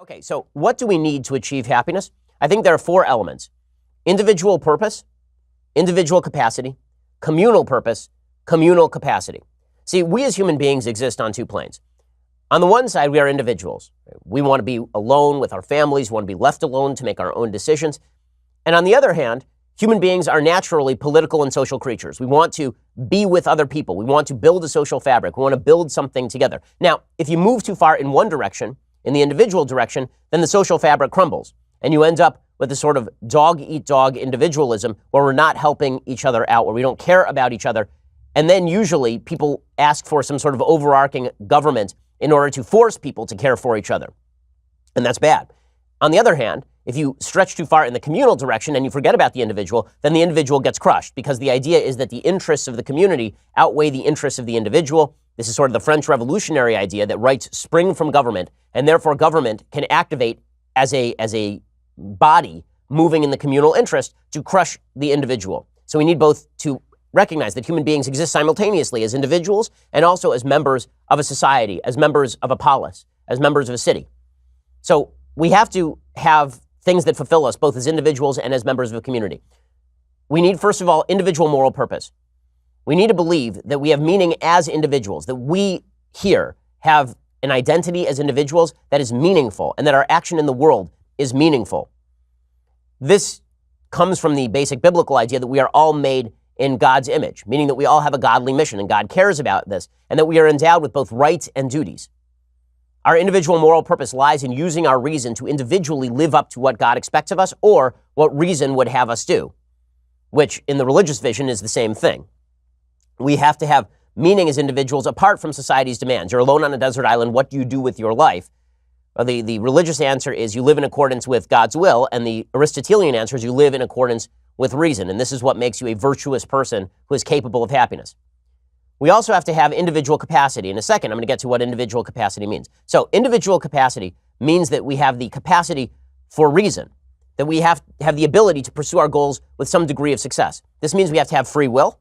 Okay, so what do we need to achieve happiness? I think there are four elements: individual purpose, individual capacity, communal purpose, communal capacity. See, we as human beings exist on two planes. On the one side, we are individuals. We want to be alone with our families, we want to be left alone to make our own decisions. And on the other hand, human beings are naturally political and social creatures. We want to be with other people. We want to build a social fabric. We want to build something together. Now, if you move too far in one direction, in the individual direction, then the social fabric crumbles. And you end up with a sort of dog-eat-dog individualism where we're not helping each other out, where we don't care about each other. And then usually people ask for some sort of overarching government in order to force people to care for each other. And that's bad. On the other hand, if you stretch too far in the communal direction and you forget about the individual, then the individual gets crushed, because the idea is that the interests of the community outweigh the interests of the individual. This is sort of the French Revolutionary idea that rights spring from government, and therefore government can activate as a body moving in the communal interest to crush the individual. So we need both to recognize that human beings exist simultaneously as individuals and also as members of a society, as members of a polis, as members of a city. So we have to have things that fulfill us both as individuals and as members of a community. We need, first of all, individual moral purpose. We need to believe that we have meaning as individuals, that we here have an identity as individuals that is meaningful, and that our action in the world is meaningful. This comes from the basic biblical idea that we are all made in God's image, meaning that we all have a godly mission, and God cares about this, and that we are endowed with both rights and duties. Our individual moral purpose lies in using our reason to individually live up to what God expects of us, or what reason would have us do, which in the religious vision is the same thing. We have to have meaning as individuals apart from society's demands. You're alone on a desert island. What do you do with your life? Well, the religious answer is you live in accordance with God's will, and the Aristotelian answer is you live in accordance with reason. And this is what makes you a virtuous person who is capable of happiness. We also have to have individual capacity. In a second, I'm going to get to what individual capacity means. So individual capacity means that we have the capacity for reason, that we have the ability to pursue our goals with some degree of success. This means we have to have free will,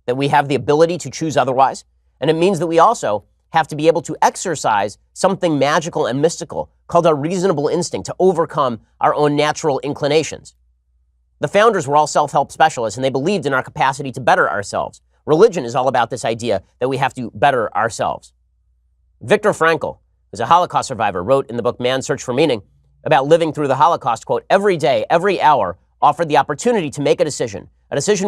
that we have the ability to choose otherwise. And it means that we also have to be able to exercise something magical and mystical called our reasonable instinct to overcome our own natural inclinations. The founders were all self-help specialists, and they believed in our capacity to better ourselves. Religion is all about this idea that we have to better ourselves. Viktor Frankl, who's a Holocaust survivor, wrote in the book Man's Search for Meaning about living through the Holocaust, quote, "Every day, every hour offered the opportunity to make a decision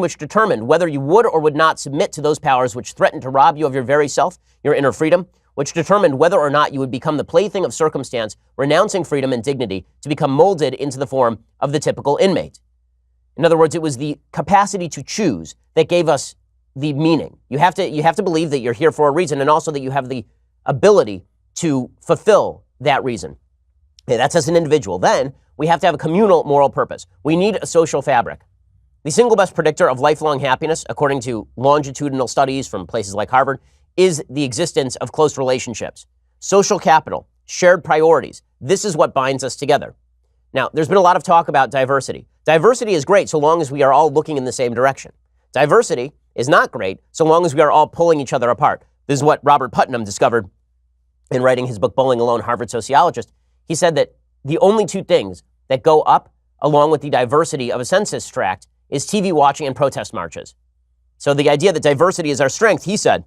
which determined whether you would or would not submit to those powers which threatened to rob you of your very self, your inner freedom, which determined whether or not you would become the plaything of circumstance, renouncing freedom and dignity to become molded into the form of the typical inmate." In other words, it was the capacity to choose that gave us the meaning. You have to believe that you're here for a reason, and also that you have the ability to fulfill that reason. Okay, that's as an individual. Then we have to have a communal moral purpose. We need a social fabric. The single best predictor of lifelong happiness, according to longitudinal studies from places like Harvard, is the existence of close relationships. Social capital, shared priorities. This is what binds us together. Now, there's been a lot of talk about diversity. Diversity is great so long as we are all looking in the same direction. Diversity is not great so long as we are all pulling each other apart. This is what Robert Putnam discovered in writing his book, Bowling Alone, Harvard Sociologist. He said that the only two things that go up along with the diversity of a census tract is TV watching and protest marches. So the idea that diversity is our strength, he said,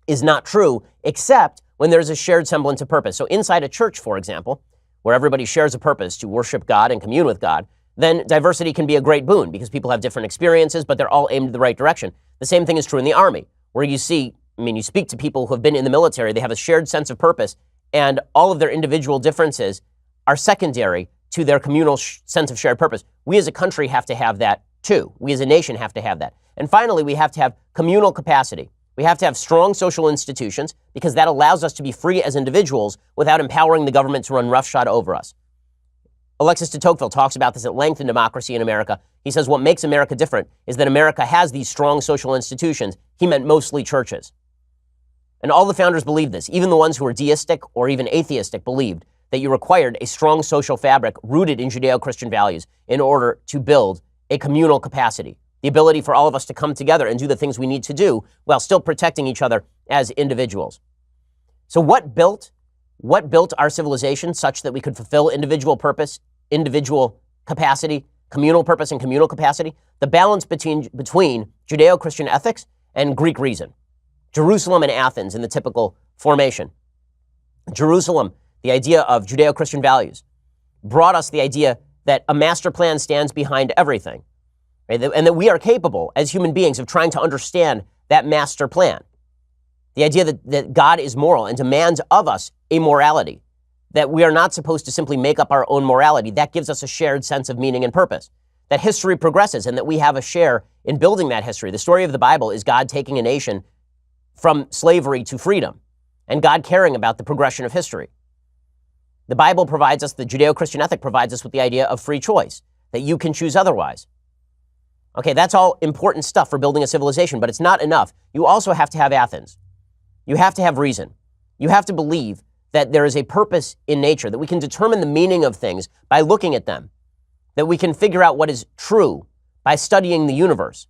is not true, except when there's a shared semblance of purpose. So inside a church, for example, where everybody shares a purpose to worship God and commune with God, then diversity can be a great boon because people have different experiences, but they're all aimed in the right direction. The same thing is true in the Army, where you speak to people who have been in the military, they have a shared sense of purpose, and all of their individual differences are secondary to their communal sense of shared purpose. We as a country have to have that too. We as a nation have to have that. And finally, we have to have communal capacity. We have to have strong social institutions because that allows us to be free as individuals without empowering the government to run roughshod over us. Alexis de Tocqueville talks about this at length in Democracy in America. He says what makes America different is that America has these strong social institutions. He meant mostly churches. And all the founders believed this. Even the ones who were deistic or even atheistic believed that you required a strong social fabric rooted in Judeo-Christian values in order to build a communal capacity, the ability for all of us to come together and do the things we need to do while still protecting each other as individuals. So what built what built our civilization such that we could fulfill individual purpose, individual capacity, communal purpose, and communal capacity? The balance between Judeo-Christian ethics and Greek reason. Jerusalem and Athens in the typical formation. Jerusalem, the idea of Judeo-Christian values, brought us the idea that a master plan stands behind everything, right? And that we are capable as human beings of trying to understand that master plan. The idea that God is moral and demands of us a morality, that we are not supposed to simply make up our own morality. That gives us a shared sense of meaning and purpose. That history progresses and that we have a share in building that history. The story of the Bible is God taking a nation from slavery to freedom and God caring about the progression of history. The Bible provides us, the Judeo-Christian ethic provides us with the idea of free choice, that you can choose otherwise. Okay, that's all important stuff for building a civilization, but it's not enough. You also have to have Athens. You have to have reason. You have to believe that there is a purpose in nature, that we can determine the meaning of things by looking at them, that we can figure out what is true by studying the universe.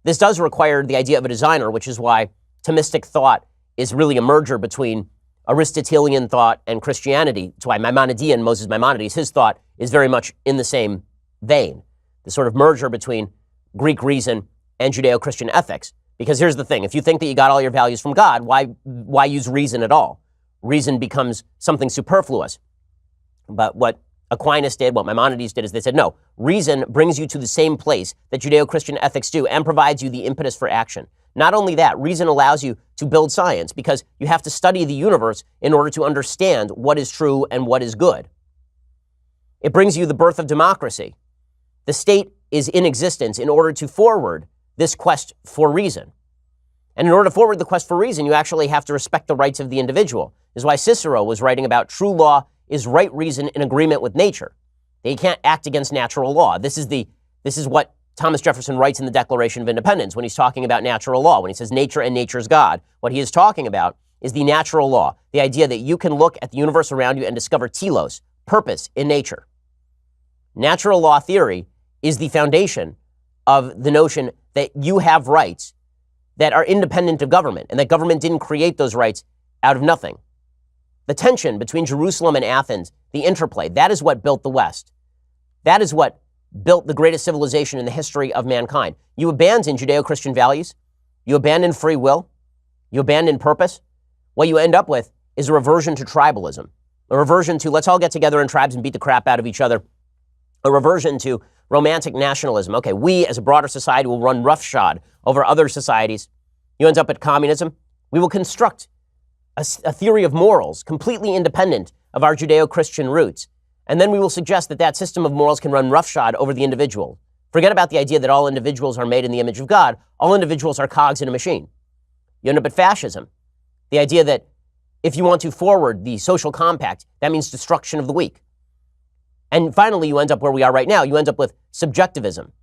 This does require the idea of a designer, which is why Thomistic thought is really a merger between Aristotelian thought and Christianity. That's why Maimonidean, Moses Maimonides, his thought is very much in the same vein. The sort of merger between Greek reason and Judeo-Christian ethics. Because here's the thing, if you think that you got all your values from God, why use reason at all? Reason becomes something superfluous. But what Aquinas did, what Maimonides did, is they said, no, reason brings you to the same place that Judeo-Christian ethics do and provides you the impetus for action. Not only that, reason allows you to build science because you have to study the universe in order to understand what is true and what is good. It brings you the birth of democracy. The state is in existence in order to forward this quest for reason. And in order to forward the quest for reason, you actually have to respect the rights of the individual. This is why Cicero was writing about true law is right reason in agreement with nature. That you can't act against natural law. This is what Thomas Jefferson writes in the Declaration of Independence when he's talking about natural law. When he says nature and nature's God, what he is talking about is the natural law, the idea that you can look at the universe around you and discover telos, purpose in nature. Natural law theory is the foundation of the notion that you have rights that are independent of government and that government didn't create those rights out of nothing. The tension between Jerusalem and Athens, the interplay, that is what built the West. That is what built the greatest civilization in the history of mankind. You abandon Judeo-Christian values, you abandon free will, you abandon purpose. What you end up with is a reversion to tribalism, a reversion to let's all get together in tribes and beat the crap out of each other, a reversion to romantic nationalism. Okay, we as a broader society will run roughshod over other societies. You end up at communism. We will construct a theory of morals completely independent of our Judeo-Christian roots. And then we will suggest that that system of morals can run roughshod over the individual. Forget about the idea that all individuals are made in the image of God. All individuals are cogs in a machine. You end up at fascism. The idea that if you want to forward the social compact, that means destruction of the weak. And finally, you end up where we are right now. You end up with subjectivism.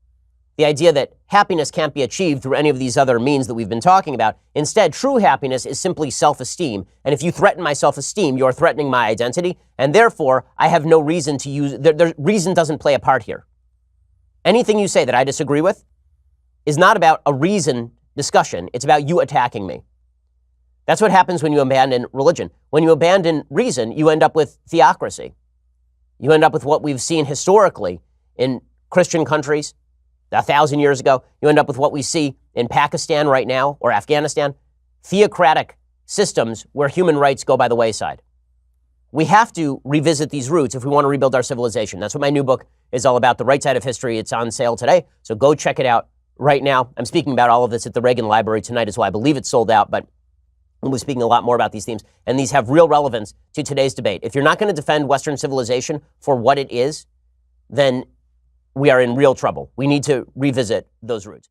The idea that happiness can't be achieved through any of these other means that we've been talking about. Instead, true happiness is simply self-esteem. And if you threaten my self-esteem, you're threatening my identity. And therefore, I have no reason to use, reason doesn't play a part here. Anything you say that I disagree with is not about a reason discussion. It's about you attacking me. That's what happens when you abandon religion. When you abandon reason, you end up with theocracy. You end up with what we've seen historically in Christian countries 1,000 years ago. You end up with what we see in Pakistan right now or Afghanistan, theocratic systems where human rights go by the wayside. We have to revisit these roots if we want to rebuild our civilization. That's what my new book is all about, The Right Side of History. It's on sale today, so go check it out right now. I'm speaking about all of this at the Reagan Library tonight as well. I believe it's sold out, but we'll be speaking a lot more about these themes, and these have real relevance to today's debate. If you're not going to defend Western civilization for what it is, then we are in real trouble. We need to revisit those roots.